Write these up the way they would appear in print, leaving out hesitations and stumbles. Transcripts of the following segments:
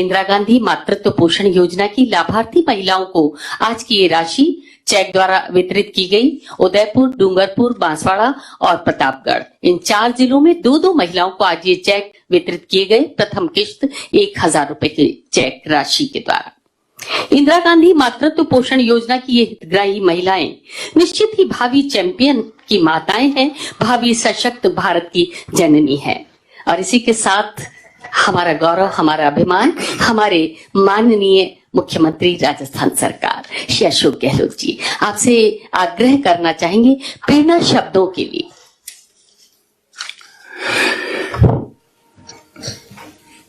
इंदिरा गांधी मातृत्व पोषण योजना की लाभार्थी महिलाओं को आज की ये राशि चेक द्वारा वितरित की गई। उदयपुर, डूंगरपुर, बांसवाड़ा और प्रतापगढ़ इन 4 जिलों में 2-2 महिलाओं को आज ये चेक वितरित किए गए। प्रथम किश्त 1000 रुपए के चेक राशि के द्वारा। इंदिरा गांधी मातृत्व पोषण योजना की ये हितग्राही महिलाएं निश्चित ही भावी चैंपियन की माताएं हैं, भावी सशक्त भारत की जननी है। और इसी के साथ हमारा गौरव, हमारा अभिमान, हमारे माननीय मुख्यमंत्री राजस्थान सरकार श्री अशोक गहलोत जी, आपसे आग्रह करना चाहेंगे प्रेरणा शब्दों के लिए।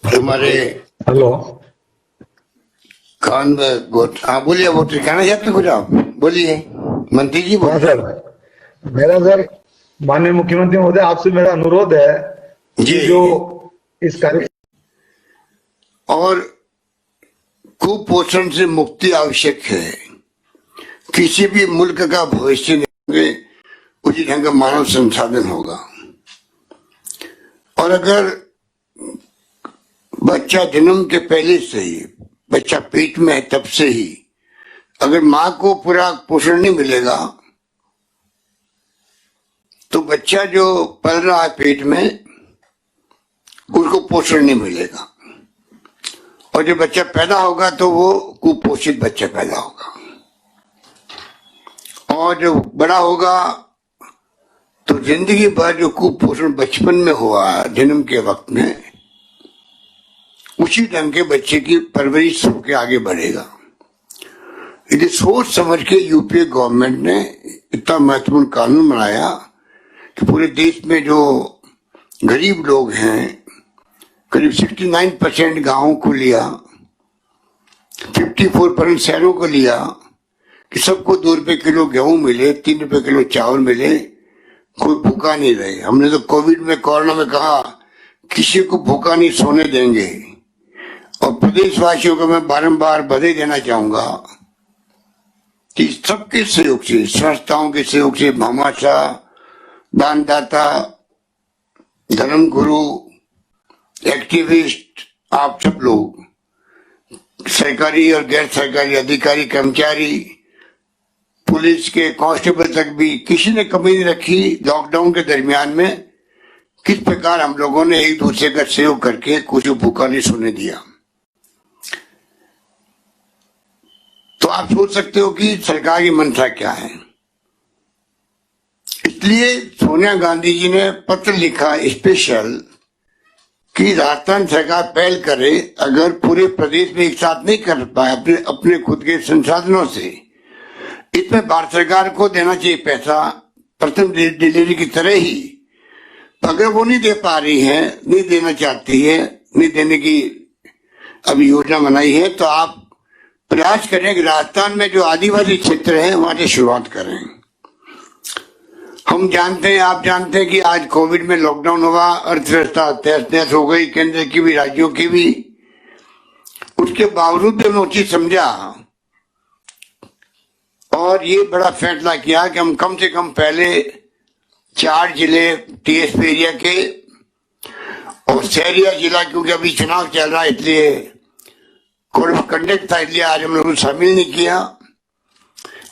हमारे हेलो, कान में बोलिए, वोट कहना चाहते कुछ आप बोलिए, मंत्री जी बोलिए। सर, मेरा सर माननीय मुख्यमंत्री महोदय आपसे मेरा अनुरोध है जी, जो इस कार्य और कुपोषण से मुक्ति आवश्यक है। किसी भी मुल्क का भविष्य नहीं उसी ढंग का मानव संसाधन होगा। और अगर बच्चा जन्म के पहले से ही, बच्चा पेट में है तब से ही, अगर माँ को पूरा पोषण नहीं मिलेगा तो बच्चा जो पल रहा है पेट में उसको पोषण नहीं मिलेगा। और जब बच्चा पैदा होगा तो वो कुपोषित बच्चा पैदा होगा। और जब बड़ा होगा तो जिंदगी भर जो कुपोषण बचपन में हुआ जन्म के वक्त में, उसी ढंग के बच्चे की परवरिश होकर आगे बढ़ेगा। इसलिए सोच समझ के यूपीए गवर्नमेंट ने इतना महत्वपूर्ण कानून बनाया कि पूरे देश में जो गरीब लोग हैं, करीब 69% गांवों को लिया, 54% शहरों को लिया कि सबको 2 रुपए किलो गेहूं मिले, 3 रुपए किलो चावल मिले, कोई भूखा नहीं रहे। हमने तो कोविड में, कोरोना में कहा किसी को भूखा नहीं सोने देंगे। और प्रदेशवासियों को मैं बारंबार बधाई देना चाहूंगा कि सबके सहयोग से, संस्थाओं के सहयोग से, भामाशाह, दानदाता, धर्मगुरु, एक्टिविस्ट, आप सब लोग, सरकारी और गैर सरकारी अधिकारी, कर्मचारी, पुलिस के कांस्टेबल तक भी किसी ने कमी नहीं रखी। लॉकडाउन के दरमियान में किस प्रकार हम लोगों ने एक दूसरे का सहयोग करके कुछ भूखा नहीं सोने दिया। तो आप सोच सकते हो कि सरकार की मंशा क्या है। इसलिए सोनिया गांधी जी ने पत्र लिखा स्पेशल कि राजस्थान सरकार पहल करे, अगर पूरे प्रदेश में एक साथ नहीं कर पाए अपने खुद के संसाधनों से, इसमें भारत सरकार को देना चाहिए पैसा प्रथम डिलीवरी की तरह ही। अगर वो नहीं दे पा रही है, नहीं देना चाहती है, नहीं देने की अभी योजना बनाई है, तो आप प्रयास करें कि राजस्थान में जो आदिवासी क्षेत्र है वहां से शुरुआत करें। हम जानते हैं, आप जानते हैं कि आज कोविड में लॉकडाउन हुआ, अर्थव्यवस्था तहस नहस हो गई, केंद्र की भी राज्यों की भी। उसके बावजूद भी हमने उचित समझा और ये बड़ा फैसला किया कि हम कम से कम पहले 4 जिले टीएसपी एरिया के और शहरिया जिला, क्योंकि अभी चुनाव चल रहा है इसलिए कोड ऑफ कंडक्ट था, इसलिए आज हम लोगों ने शामिल नहीं किया।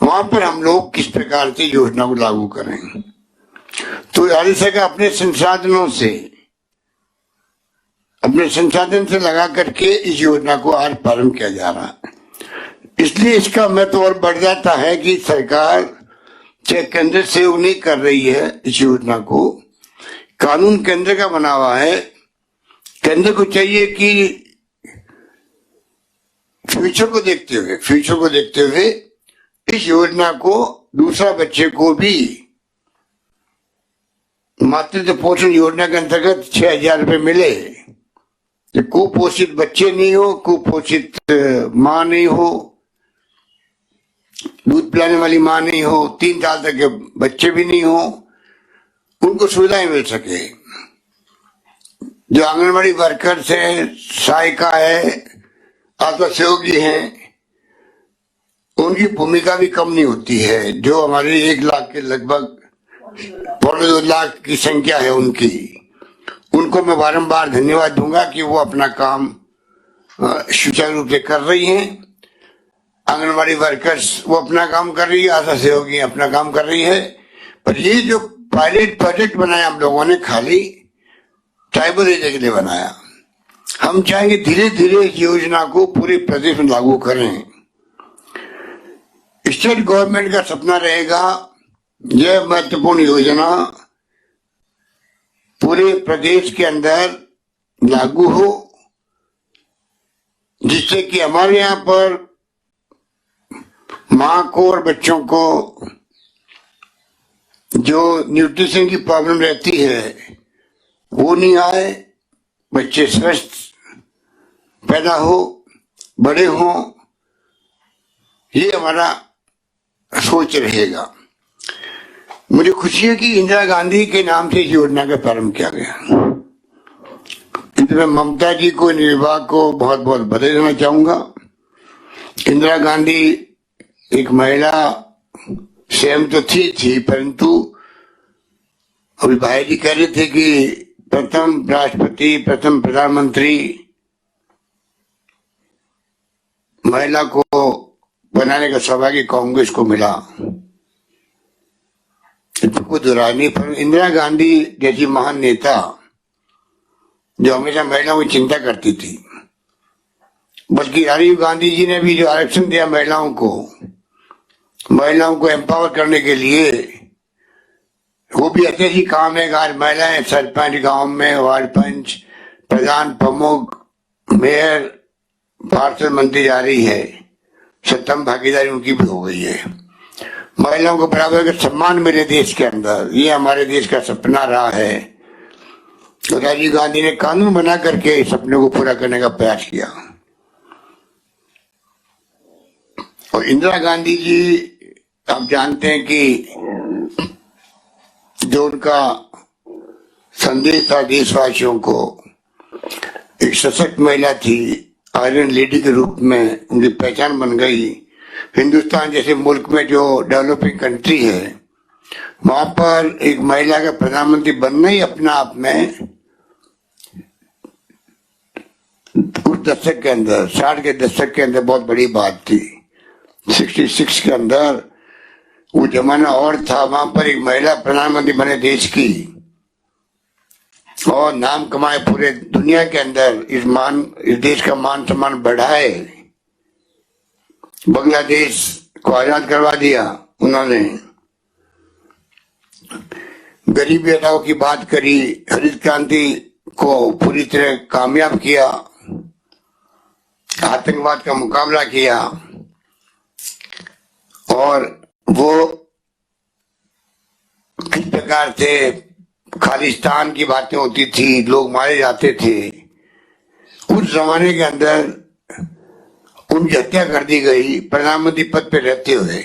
वहां पर हम लोग किस प्रकार से योजना को लागू करें। तो राज्य सरकार अपने संसाधन से लगा करके इस योजना को आज प्रारंभ किया जा रहा है। इसलिए इसका महत्व और बढ़ जाता है कि सरकार चाहे केंद्र सहयोग नहीं कर रही है इस योजना को, कानून केंद्र का बना हुआ है। केंद्र को चाहिए कि फ्यूचर को देखते हुए इस योजना को दूसरा बच्चे को भी मातृत्व पोषण योजना के अंतर्गत 6000 रुपए मिले। कुपोषित बच्चे नहीं हो, कुपोषित माँ नहीं हो, दूध पिलाने वाली माँ नहीं हो, 3 साल तक के बच्चे भी नहीं हो, उनको सुविधाएं मिल सके। जो आंगनबाड़ी वर्कर्स है, सहायिका है, आशा सहयोगी हैं, उनकी भूमिका भी कम नहीं होती है। जो हमारे 1 लाख के लगभग 2.25 लाख की संख्या है उनको मैं बारंबार धन्यवाद दूंगा कि वो अपना काम सुचारू रूप से कर रही हैं। आंगनबाड़ी वर्कर्स वो अपना काम कर रही है, आशा सहयोगी अपना काम कर रही है। पर ये जो पायलट प्रोजेक्ट बनाया हम लोगों ने खाली ट्राइबल एरिया के लिए बनाया। हम चाहेंगे धीरे धीरे इस योजना को पूरे प्रदेश में लागू करें। स्टेट गवर्नमेंट का सपना रहेगा यह महत्वपूर्ण योजना पूरे प्रदेश के अंदर लागू हो, जिससे कि हमारे यहाँ पर माँ को और बच्चों को जो न्यूट्रिशन की प्रॉब्लम रहती है वो नहीं आए, बच्चे स्वस्थ पैदा हो, बड़े हों, ये हमारा सोच रहेगा। मुझे खुशी है कि इंदिरा गांधी के नाम से इस योजना का प्रारंभ किया गया। इसमें ममता जी को, विभाग को बहुत बहुत बधाई देना चाहूंगा। इंदिरा गांधी एक महिला स्वयं तो थी, परंतु अभी भाई जी कह रहे थे कि प्रथम राष्ट्रपति, प्रथम प्रधानमंत्री महिला को बनाने का सौभाग्य कांग्रेस को मिला। कोई दुराई नहीं, पर इंदिरा गांधी जैसी महान नेता जो हमेशा महिलाओं की चिंता करती थी, बल्कि राजीव गांधी जी ने भी जो आरक्षण दिया महिलाओं को एम्पावर करने के लिए, वो भी ऐसे ही काम है। आज महिलाएं सरपंच, गांव में वार्ड पंच, प्रधान, प्रमुख, मेयर, पार्षद मंत्री जा रही है, सत्तम भागीदारी उनकी भी हो गई है। महिलाओं को बराबर का सम्मान मिले देश के अंदर, ये हमारे देश का सपना रहा है। तो राजीव गांधी ने कानून बना करके इस सपने को पूरा करने का प्रयास किया। और इंदिरा गांधी जी, आप जानते हैं कि जो उनका संदेश था देशवासियों को, एक सशक्त महिला थी, आयरन लेडी के रूप में उनकी पहचान बन गई। हिंदुस्तान जैसे मुल्क में जो डेवलपिंग कंट्री है, वहां पर एक महिला का प्रधानमंत्री बनना ही अपना आप में उस दशक के अंदर, 60 के दशक के अंदर बहुत बड़ी बात थी। 66 के अंदर वो जमाना और था, वहां पर एक महिला प्रधानमंत्री बने देश की और नाम कमाए पूरे दुनिया के अंदर, इस देश का मान सम्मान बढ़ाए। बांग्लादेश को आजाद करवा दिया उन्होंने, गरीबी हटाओ की बात करी, हरित क्रांति को पूरी तरह कामयाब किया, आतंकवाद का मुकाबला किया। और वो किस प्रकार से खालिस्तान की बातें होती थी, लोग मारे जाते थे, उस जमाने के अंदर उनकी हत्या कर दी गई प्रधानमंत्री पद पे रहते हुए।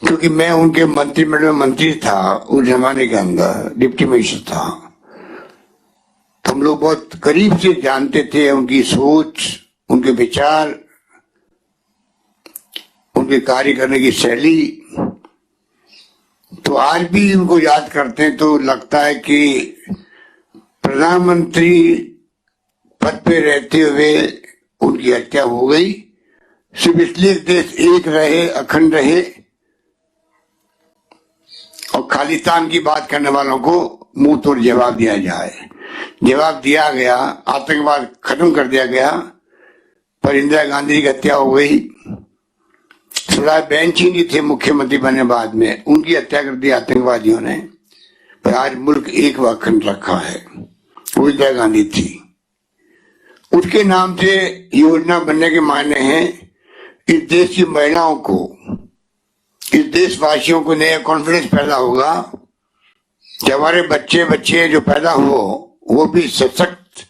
क्योंकि मैं उनके मंत्रिमंडल में मंत्री था, उस जमाने के अंदर डिप्टी मिनिस्टर था, तो हम लोग बहुत करीब से जानते थे उनकी सोच, उनके विचार, उनके कार्य करने की शैली। तो आज भी उनको याद करते हैं तो लगता है कि प्रधानमंत्री पद पे रहते हुए उनकी हत्या हो गई, सिर्फ इसलिए देश एक रहे, अखंड रहे और खालिस्तान की बात करने वालों को मुंह तोड़ जवाब दिया जाए। जवाब दिया गया, आतंकवाद खत्म कर दिया गया, पर इंदिरा गांधी की हत्या हो गई। सिवाय बेंच ही नहीं थे मुख्यमंत्री बने बाद में, उनकी हत्या कर दी आतंकवादियों ने। पर आज मुल्क एक व अखंड रखा है, वो इंदिरा गांधी थी। उसके नाम से योजना बनने के मायने हैं इस देश की महिलाओं को, इस देशवासियों को नया कॉन्फिडेंस पैदा होगा कि हमारे बच्चे जो पैदा हो वो भी सशक्त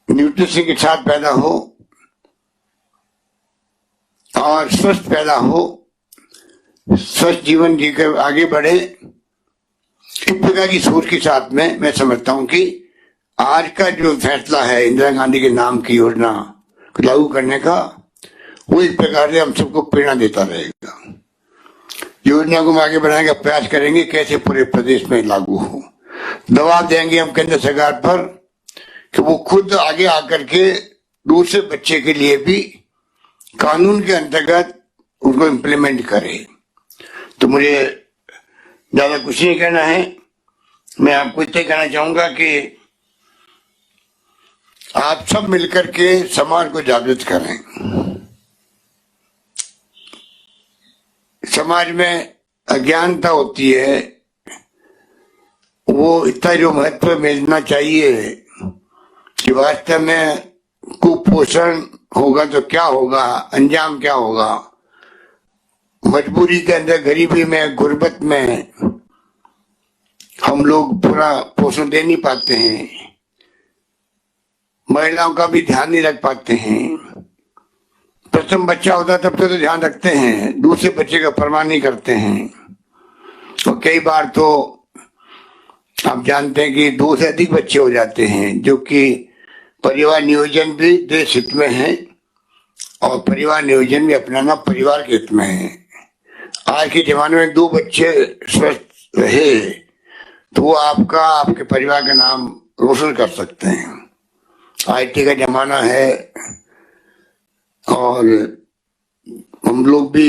न्यूट्रिशन के साथ पैदा हो और स्वस्थ पैदा हो, स्वस्थ जीवन जीकर आगे बढ़े। इस प्रकार की सोच के साथ में मैं समझता हूं कि आज का जो फैसला है इंदिरा गांधी के नाम की योजना को लागू करने का, वो इस प्रकार से हम सबको प्रेरणा देता रहेगा। योजना को हम आगे बढ़ाने का प्रयास करेंगे, कैसे पूरे प्रदेश में लागू हो। दबाव देंगे हम केंद्र सरकार पर कि वो खुद आगे आकर के दूसरे बच्चे के लिए भी कानून के अंतर्गत उनको इम्प्लीमेंट करे। तो मुझे ज्यादा कुछ नहीं कहना है, मैं आपको इतना कहना चाहूंगा कि आप सब मिलकर के समाज को जागृत करें। समाज में अज्ञानता होती है, वो इतना जो महत्व मिलना चाहिए कि वास्तव में कुपोषण होगा तो क्या होगा, अंजाम क्या होगा, मजबूरी के अंदर, गरीबी में, गुर्बत में हम लोग पूरा पोषण दे नहीं पाते हैं, महिलाओं का भी ध्यान नहीं रख पाते हैं। प्रथम बच्चा होता तब तो ध्यान रखते हैं, दूसरे बच्चे का परवाह नहीं करते हैं। और कई बार तो आप जानते हैं कि 2 से अधिक बच्चे हो जाते हैं, जो कि परिवार नियोजन भी देश हित में है और परिवार नियोजन भी अपनाना परिवार के हित में है। आज के जमाने में 2 बच्चे स्वस्थ रहे तो वो आपके परिवार का नाम रोशन कर सकते हैं। IT का जमाना है और हम लोग भी,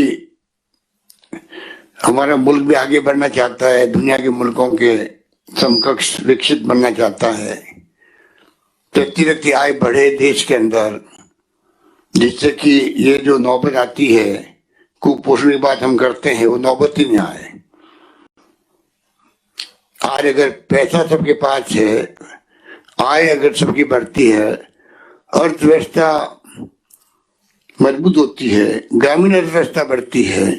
हमारा मुल्क भी आगे बढ़ना चाहता है, दुनिया के मुल्कों के समकक्ष विकसित बनना चाहता है। व्यक्तिगत आय बढ़े देश के अंदर, जिससे कि ये जो नौबत आती है, कुपोषण की बात हम करते हैं, वो नौबत ही नहीं आए। आज अगर पैसा सबके पास है, आय अगर सबकी बढ़ती है, अर्थव्यवस्था मजबूत होती है, ग्रामीण अर्थव्यवस्था बढ़ती है,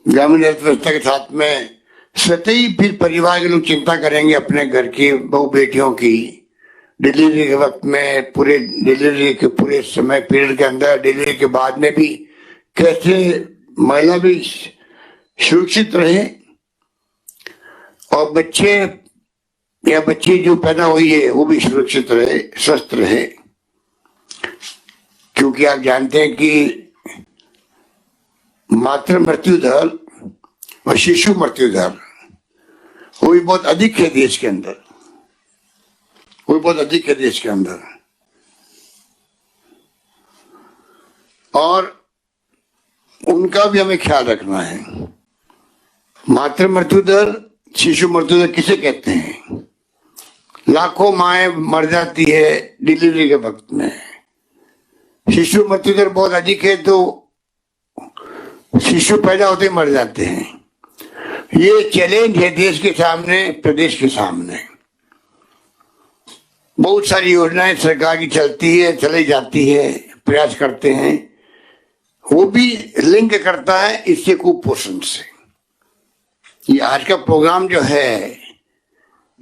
ग्रामीण अर्थव्यवस्था के साथ में स्वतः ही फिर परिवार के लोग चिंता करेंगे अपने घर की बहू बेटियों की, डिलीवरी के वक्त में, पूरे डिलीवरी के पूरे समय पीरियड के अंदर, डिलीवरी के बाद में भी कैसे महिला भी सुरक्षित रहे और बच्चे या बच्ची जो पैदा हुई है वो भी सुरक्षित रहे, स्वस्थ रहे। क्योंकि आप जानते हैं कि मातृ मृत्यु दर और शिशु मृत्यु दर वो भी बहुत अधिक है देश के अंदर, वो भी बहुत अधिक है देश के अंदर। और उनका भी हमें ख्याल रखना है। मातृ मृत्यु दर, शिशु मृत्यु दर किसे कहते हैं? लाखों माएँ मर जाती है डिलीवरी के वक्त में। शिशु मृत्यु दर बहुत अधिक है तो शिशु पैदा होते मर जाते हैं। ये चैलेंज है देश के सामने, प्रदेश के सामने। बहुत सारी योजनाएं सरकार की चलती है, चली जाती है, प्रयास करते हैं, वो भी लिंक करता है इससे कुपोषण से। ये आज का प्रोग्राम जो है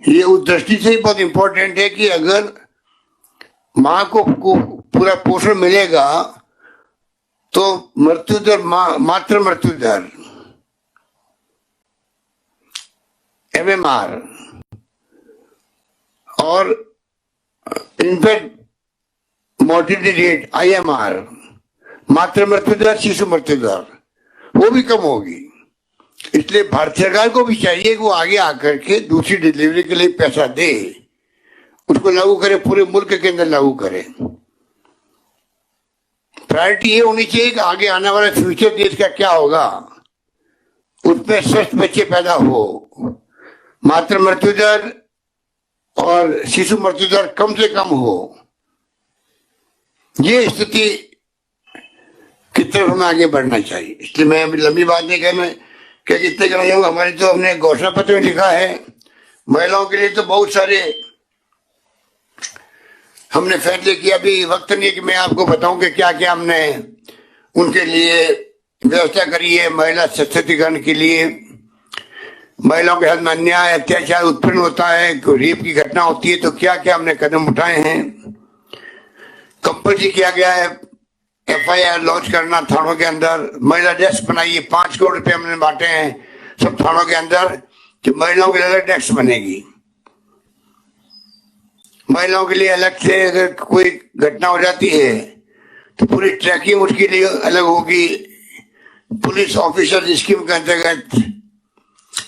ये उस दृष्टि से ही बहुत इंपॉर्टेंट है कि अगर माँ को पूरा पोषण मिलेगा तो मृत्यु दर, मातृ मृत्यु दर MMR और इन्फेंट मोर्टिलिटी रेट IMR, मातृ मृत्यु दर, शिशु मृत्यु दर, वो भी कम होगी। इसलिए भारत सरकार को भी चाहिए कि वो आगे आकर के दूसरी डिलीवरी के लिए पैसा दे, उसको लागू करे, पूरे मुल्क के अंदर लागू करे। प्रायोरिटी ये होनी चाहिए कि आगे आने वाला फ्यूचर देश का क्या होगा, उसमें स्वस्थ बच्चे पैदा हो, मातृ मृत्यु दर और शिशु मृत्यु दर कम से कम हो। ये स्थिति की तरफ हमें आगे बढ़ना चाहिए। इसलिए मैं अभी लंबी बात नहीं कहना, क्या इतने कहना चाहूंगा, हमारे तो हमने घोषणा पत्र में लिखा है महिलाओं के लिए तो बहुत सारे हमने फैसले किया। अभी वक्त नहीं है कि मैं आपको बताऊं कि क्या क्या हमने उनके लिए व्यवस्था करी है। महिला सशक्तिकरण के लिए, महिलाओं के साथ में अन्याय अत्याचार उत्पन्न होता है, रेप की घटना होती है तो क्या क्या हमने कदम उठाए हैं। कंपल्सरी किया गया है FIR लॉन्च करना थानों के अंदर। महिला डेस्क बनाइए, 5 करोड़ रुपए हमने बांटे हैं सब थानों के अंदर कि महिलाओं के लिए अलग डेस्क बनेगी। महिलाओं के लिए अलग से अगर कोई घटना हो जाती है तो पूरी ट्रैकिंग उसके लिए अलग होगी। पुलिस ऑफिसर स्कीम के अंतर्गत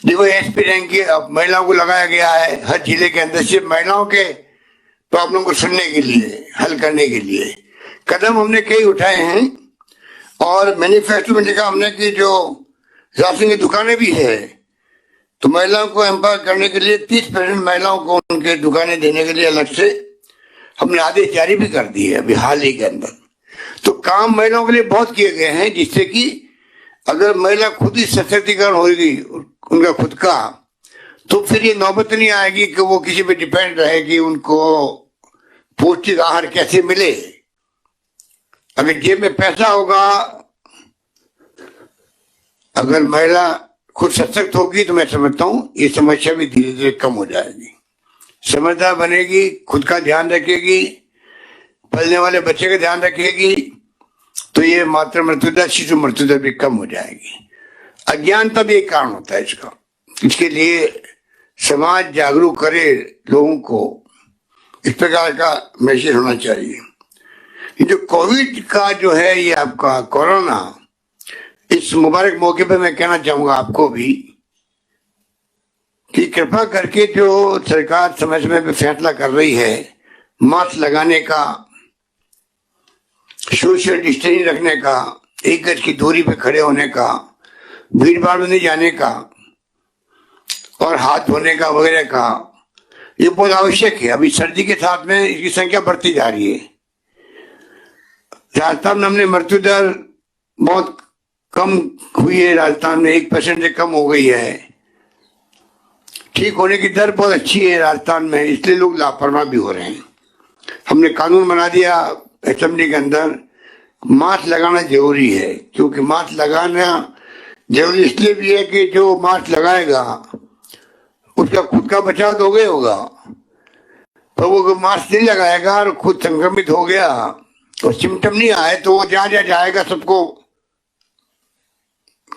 DYSP रैंक की महिलाओं को लगाया गया है हर जिले के अंदर। सिर्फ महिलाओं के प्रॉब्लम को सुनने के लिए, हल करने के लिए कदम हमने कई उठाए हैं। और मैनिफेस्टो में लिखा हमने कि जो राशन की दुकानें भी है तो महिलाओं को एम्पावर करने के लिए 30% महिलाओं को उनके दुकानें देने के लिए अलग से हमने आदेश जारी भी कर दिए अभी हाल ही के अंदर। तो काम महिलाओं के लिए बहुत किए गए हैं, जिससे कि अगर महिला खुद ही सशक्तिकरण होगी उनका खुद का, तो फिर ये नौबत नहीं आएगी कि वो किसी पे डिपेंड रहेगी उनको पौष्टिक आहार कैसे मिले। अगर जेब में पैसा होगा, अगर महिला खुद सशक्त होगी, तो मैं समझता हूं ये समस्या भी धीरे धीरे कम हो जाएगी। समझदार बनेगी, खुद का ध्यान रखेगी, पलने वाले बच्चे का ध्यान रखेगी, तो ये मातृ मृत्युदर, शिशु मृत्युदर भी कम हो जाएगी। अज्ञानता भी एक कारण होता है इसका। इसके लिए समाज जागरूक करे लोगों को, इस प्रकार का मैसेज होना चाहिए। ये जो कोविड का जो है, ये आपका कोरोना, इस मुबारक मौके पर मैं कहना चाहूंगा आपको भी कि कृपा करके जो सरकार समय समय पे फैसला कर रही है मास्क लगाने का, सोशल डिस्टेंसिंग रखने का, 1 गज की दूरी पे खड़े होने का, भीड़ भाड़ में नहीं जाने का और हाथ धोने का वगैरह का, ये बहुत आवश्यक है। अभी सर्दी के साथ में इसकी संख्या बढ़ती जा रही है। राजस्थान में हमने मृत्यु दर बहुत कम हुई है, राजस्थान में 1% से कम हो गई है। ठीक होने की दर बहुत अच्छी है राजस्थान में, इसलिए लोग लापरवाह भी हो रहे हैं। हमने कानून बना दिया असेंबली के अंदर, मास्क लगाना जरूरी है, क्योंकि मास्क लगाना जरूरी इसलिए भी है कि जो मास्क लगाएगा उसका खुद का बचाव तो हो गया होगा, पर वो मास्क नहीं लगाएगा और खुद संक्रमित हो गया और सिम्टम नहीं आए तो वो जहां जहां जाएगा सबको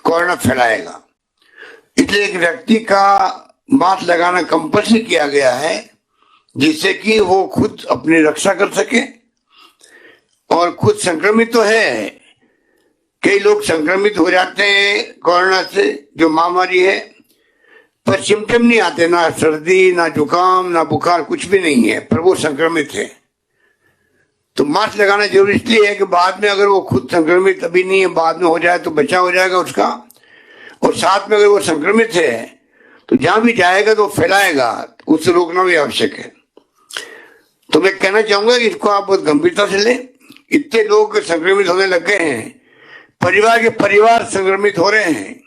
कोरोना फैलाएगा। इसलिए एक व्यक्ति का मास्क लगाना कंपल्सरी किया गया है, जिससे कि वो खुद अपनी रक्षा कर सके और खुद संक्रमित तो है, कई लोग संक्रमित हो जाते हैं कोरोना से, जो महामारी है, पर सिम्टम नहीं आते, ना सर्दी, ना जुकाम, ना बुखार, कुछ भी नहीं है, पर वो संक्रमित है। तो मास्क लगाना जरूरी इसलिए है कि बाद में अगर वो खुद संक्रमित अभी नहीं है, बाद में हो जाए तो बचाव हो जाएगा उसका, और साथ में अगर वो संक्रमित है तो जहां भी जाएगा तो फैलाएगा, उससे रोकना भी आवश्यक है। तो मैं कहना चाहूंगा कि इसको आप बहुत गंभीरता से लें। इतने लोग संक्रमित होने लग गए हैं, परिवार के परिवार संक्रमित हो रहे हैं।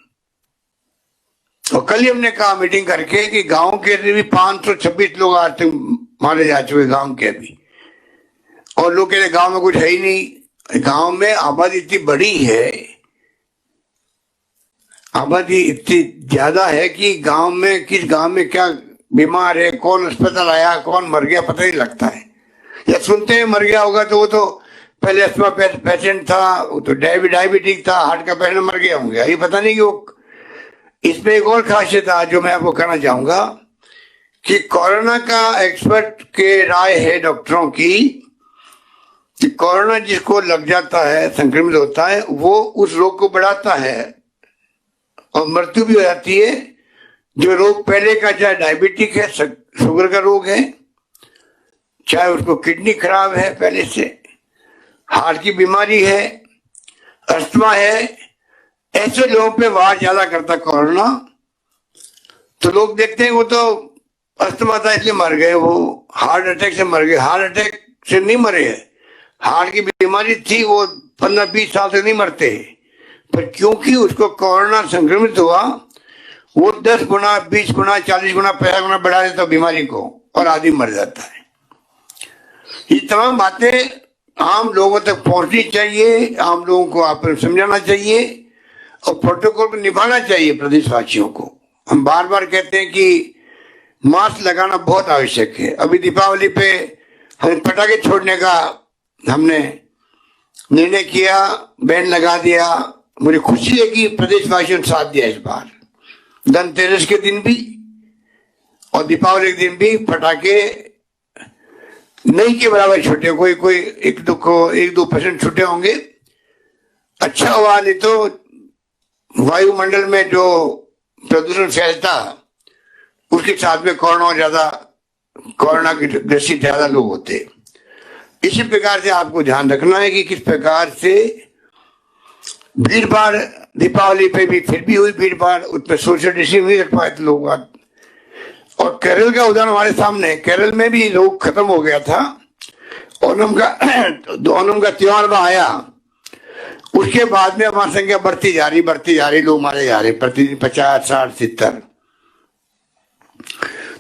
और कल ही हमने कहा मीटिंग करके कि गांव के भी 526 लोग आज तक मारे जा चुके गांव के अभी, और लोग कहते गांव में कुछ है ही नहीं। गांव में आबादी इतनी बड़ी है, आबादी इतनी ज्यादा है कि गांव में किस गांव में क्या बीमार है, कौन अस्पताल आया, कौन मर गया, पता नहीं लगता है। या सुनते हैं मर गया होगा तो वो तो पहले अस्थमा पेशेंट था, वो तो डायबिटिक था, हार्ट का पेशेंट मर गया होंगे, ये पता नहीं कि वो। इसमें एक और खासियत है जो मैं आपको कहना चाहूंगा कि कोरोना का एक्सपर्ट के राय है डॉक्टरों की कि कोरोना जिसको लग जाता है, संक्रमित होता है, वो उस रोग को बढ़ाता है और मृत्यु भी हो जाती है। जो रोग पहले का, चाहे डायबिटिक है, शुगर का रोग है, चाहे उसको किडनी खराब है पहले से, हार्ट की बीमारी है, अस्थमा है, ऐसे लोगों पे वार ज्यादा करता कोरोना। तो लोग देखते हैं वो तो अस्थमा था इसलिए मर गए, वो हार्ट अटैक से मर गए। हार्ट अटैक से नहीं मरे, हार्ट की बीमारी थी, वो 15-20 साल से नहीं मरते, पर क्योंकि उसको कोरोना संक्रमित हुआ, वो 10 गुना, 20 गुना, 40 गुना, 50 गुना बढ़ा देता बीमारी को और आदमी मर जाता है। ये तमाम बातें आम लोगों तक पहुंचनी चाहिए, आम लोगों को आप समझाना चाहिए और प्रोटोकॉल को निभाना चाहिए प्रदेशवासियों को। हम बार बार कहते हैं कि मास्क लगाना बहुत आवश्यक है। अभी दीपावली पे हम पटाखे छोड़ने का हमने निर्णय किया, बैन लगा दिया। मुझे खुशी है कि प्रदेशवासियों ने साथ दिया इस बार। धनतेरस के दिन भी और दीपावली के दिन भी पटाखे नहीं के बराबर छूटे, कोई 1-2% छूटे होंगे। अच्छा हुआ, नहीं तो वायुमंडल में जो प्रदूषण फैलता उसके साथ में कोरोना ज्यादा कोरोना की ग्रसित ज्यादा लोग होते। इसी प्रकार से आपको ध्यान रखना है कि किस प्रकार से भीड़ भाड़ दीपावली पे भी फिर भी हुई भीड़ भाड़, उसमें सोशल डिस्टेंस नहीं रख पाए थे लोग। और केरल का उदाहरण हमारे सामने, केरल में भी लोग खत्म हो गया था। ओणम का त्योहार वहां आया, उसके बाद में हमारी संख्या बढ़ती जा रही, लोग मारे जा रहे प्रतिदिन 50, 60, 70।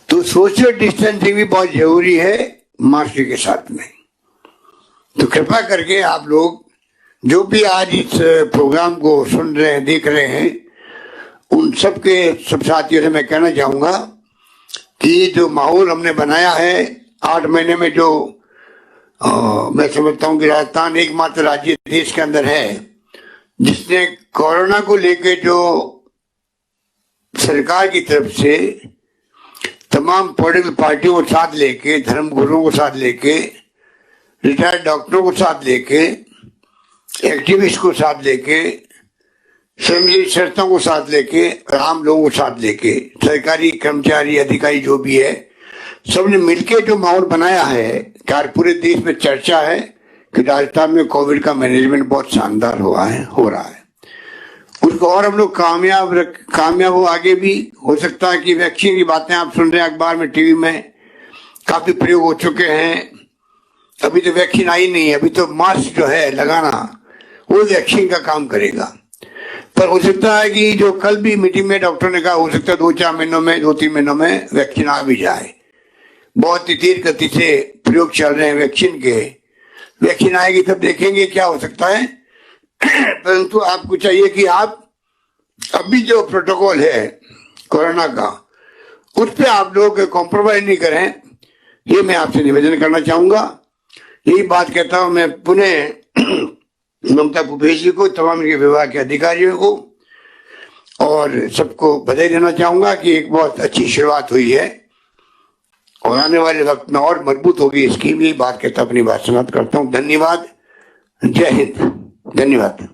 तो सोशल डिस्टेंसिंग भी बहुत जरूरी है मास्क के साथ में। तो कृपा करके आप लोग जो भी आज इस प्रोग्राम को सुन रहे हैं, देख रहे हैं, उन सब साथियों से मैं कहना चाहूंगा कि जो माहौल हमने बनाया है 8 महीने में, जो मैं समझता हूं कि राजस्थान एकमात्र राज्य देश के अंदर है जिसने कोरोना को लेके जो सरकार की तरफ से तमाम पॉलिटिकल पार्टियों को साथ लेके, धर्म गुरुओं को साथ लेके, रिटायर्ड डॉक्टरों को साथ लेके, एक्टिविस्ट को साथ लेके, स्वयंसेवी संस्थाओं को साथ लेके, आम लोगों को साथ लेके, सरकारी कर्मचारी अधिकारी जो भी है, सबने मिलकर जो माहौल बनाया है, क्या पूरे देश में चर्चा है कि राजस्थान में कोविड का मैनेजमेंट बहुत शानदार हो रहा है। उसको और हम लोग कामयाब हो आगे भी हो सकता है कि वैक्सीन की बातें आप सुन रहे हैं अखबार में, टीवी में, काफी प्रयोग हो चुके हैं। अभी तो वैक्सीन आई नहीं है, अभी तो मास्क जो है लगाना वो वैक्सीन का काम करेगा। पर हो सकता है कि जो कल भी मीटिंग में डॉक्टर ने कहा, हो सकता है 2-3 महीनों में वैक्सीन आ भी जाए। बहुत ही तेज गति से प्रयोग चल रहे हैं वैक्सीन के। वैक्सीन आएगी तब देखेंगे क्या हो सकता है। परंतु आपको चाहिए कि आप अभी जो प्रोटोकॉल है कोरोना का, उस पर आप लोग कॉम्प्रोमाइज नहीं करें, ये मैं आपसे निवेदन करना चाहूंगा। यही बात कहता हूं मैं पुनः ममता भूपेश जी को, तमाम इनके विभाग के अधिकारियों को और सबको बधाई देना चाहूंगा कि एक बहुत अच्छी शुरुआत हुई है और आने वाले वक्त में और मजबूत होगी इसकी भी बात कहता अपनी बात समाप्त करता हूं। धन्यवाद। जय हिंद। धन्यवाद।